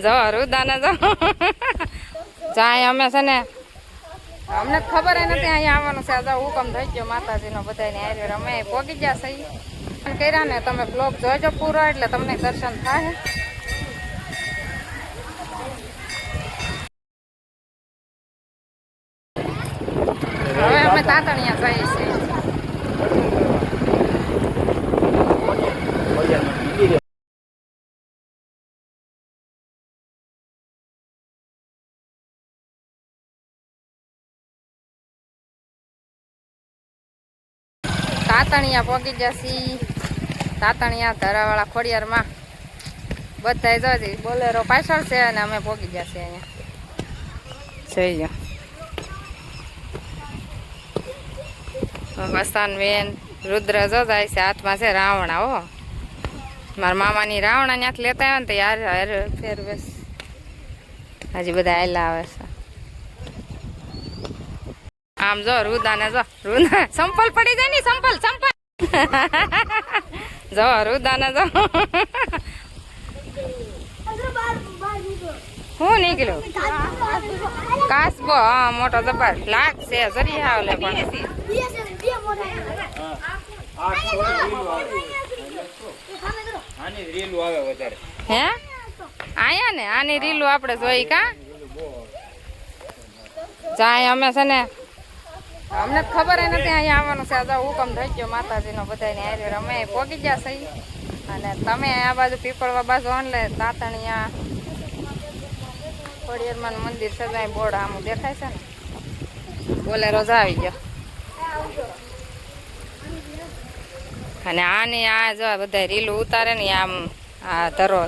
જો રુદાને જો જાય અમે છે ને અમને ખબર નથી અહીંયા આવવાનું છે. જો હુકમ થઈ ગયો માતાજીનો બધાને હારે અમે પોગી ગયા સહી કર્યા ને. તમે બ્લોગ જોજો પૂરો એટલે તમને દર્શન થાય. હવે અમે તાતણિયા જઈએ છીએ. તાતણિયા પોગી જશી. તાતણિયા ધરાવાળા ખોડિયારમાં બધા જોજી બોલેરો પાછળ છે અને અમે પોગી જશે અહીંયા જોઈ લો. વસ્તાન બેન રુદ્ર જો જાય છે હાથમાં છે રાવણા. હો મારા મામાની રાવણા ત્યાંથી લેતા આવે ને તો યાર ફેરવેશ હજી બધા આયલા આવે છે. આમ જો રુદાને જો રુદા સંપલ પડી જાય ને સંપલ જો રુદાને જો હું નીકળ્યું કાસબો. હા મોટો જબર લાગશે જરી આવલે પણ હે આયા ને આની રીલું આપણે જોઈ કા જાય અમે છે ને અમને ખબર નથી અહીંયા આવવાનું છે. જો હુકમ થઈ ગયો માતાજીનો બધાને હારે અમે પોગી ગયા સહી. અને તમે આ બાજુ પીપળવા બાજુ એટલે તાતણિયા ખોડિયારમાં મંદિર સજાય બોર્ડ આમ દેખાય છે ને બોલેરો જ આવી ગયો. અને આની આ જો બધા રીલું ઉતારે ને આમ આ ધરો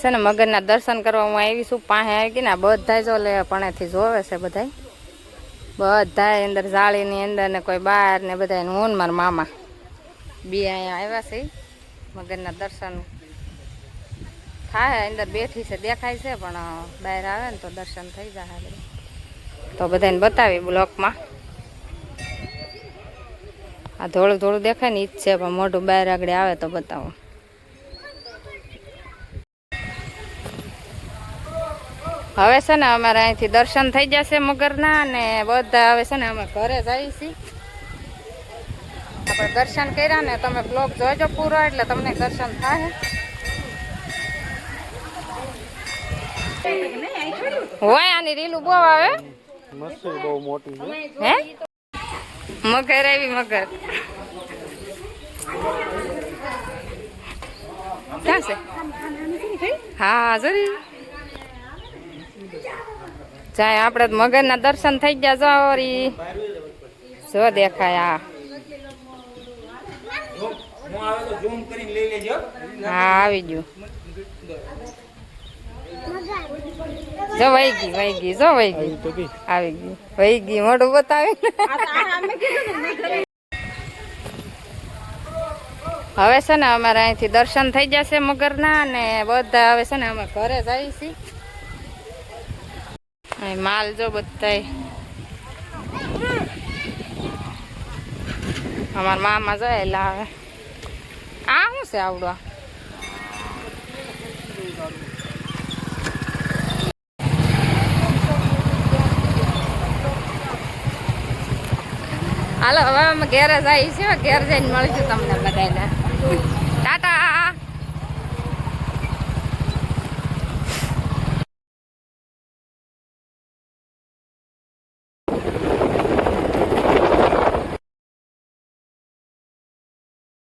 છે ને મગરના દર્શન કરવા હું આવી છું. પાસે આવી ગઈ ને બધા જો લે પણેથી જોવે છે બધા અંદર જાળીની અંદર ને કોઈ બહાર ને બધા હું ને મારા મામા બે અહીંયા આવ્યા છે. મગરના દર્શન થાય અંદર બેઠી છે દેખાય છે પણ બહાર આવે ને તો દર્શન થઈ જાય. તો બધાને બતાવી બ્લોકમાં આ થોડું થોડું દેખાય ને ઈ જ છે પણ મોઢું બહાર આગળ આવે તો બતાવો. હવે છે ને અમારે અહીંથી દર્શન થઈ જશે મગરના ને બધા હવે છે ને અમે ઘરે જઈએ છીએ. આપણે દર્શન કર્યા ને તમે બ્લોગ જોજો પૂરો એટલે તમને દર્શન થાય. હોય આની રીલું બહુ આવે બહુ મોટી હે મગર આવી મગર ક્યાં છે? હા જરી જાય આપણે મગરના દર્શન થઈ ગયા. જોરી જો દેખાય હા આવી ગયું. જો વહી ગઈ જો વહી ગઈ આવી ગઈ વહી ગઈ મોઢું બતાવી. હવે છે ને અમારે અહીંથી દર્શન થઈ જશે મગરના ને બધા હવે છે ને અમે ઘરે જઈએ છીએ. માલ જો બધા અમારા મામા જોયેલા આવે. આ શું છે આવડવા હાલો હવે અમે ઘેરે જઈએ છીએ. ઘેર જઈને મળીશું તમને બધાને. ટાટા.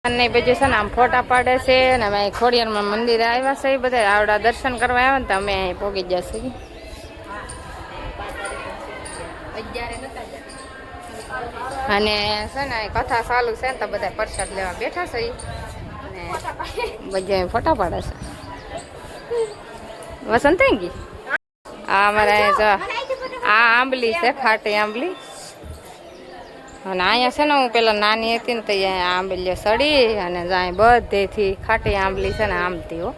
નહીં બીજું છે ને આમ ફોટા પાડે છે ને અમે ખોડિયારમાં મંદિરે આવ્યા છે. એ બધા આવડા દર્શન કરવા આવ્યા ને તો અમે અહીં પોગી જશે. અને છે ને કથા ચાલુ છે ને તો બધા પ્રસાદ લેવા બેઠા છે અને બધા ફોટા પાડે છે. વસંત થઈ ગઈ. આ અમારે આ આંબલી છે ખાટી આંબલી. અને અહીંયા છે ને હું પેલા નાની હતી ને તો અહીંયા આંબલીઓ સડી અને જાય બધેથી ખાટી આંબલી છે ને આમતી. હો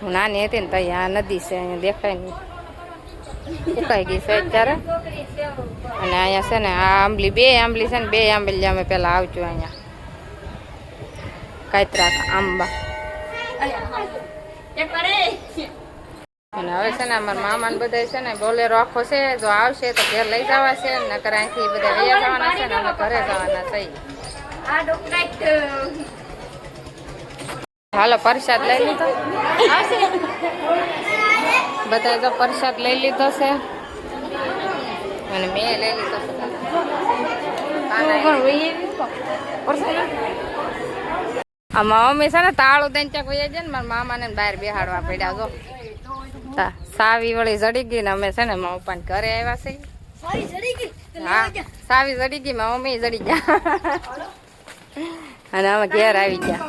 હું નાની હતી ને તો અહીંયા નદી છે અહીંયા દેખાય નહીં સુકાઈ ગઈ છે અત્યારે. અને અહીંયા છે ને આ આંબલી બે આંબલી છે ને બે આંબલી અમે પેલા આવજો અહીંયા કાતરા આંબા. અને હવે છે ને અમારા મામા ને બધા છે ને બોલેરો આખો છે, જો આવશે તો ઘેર લઈ જવા છે, નકર અહીંથી બધા વૈયા જવાના છે ને અમે ઘરે જવાના થઈ. હાલો પ્રસાદ લઈ લીધો, બધા જો પ્રસાદ લઈ લીધો છે અને મેં લઈ લીધો છે. આમાં મમ્મી છે ને તાળું દઈને ત્યાં કોઈ જાય ને મારા મામાને બહાર બેહાડવા પડ્યા. જો સાવી વળી જડી ગઈ ને અમે છે ને મારા પપ્પાને ઘરે આવ્યા છે. હા સાવી જડી ગઈ, મારા મમ્મી જડી ગયા અને અમે ઘેર આવી ગયા.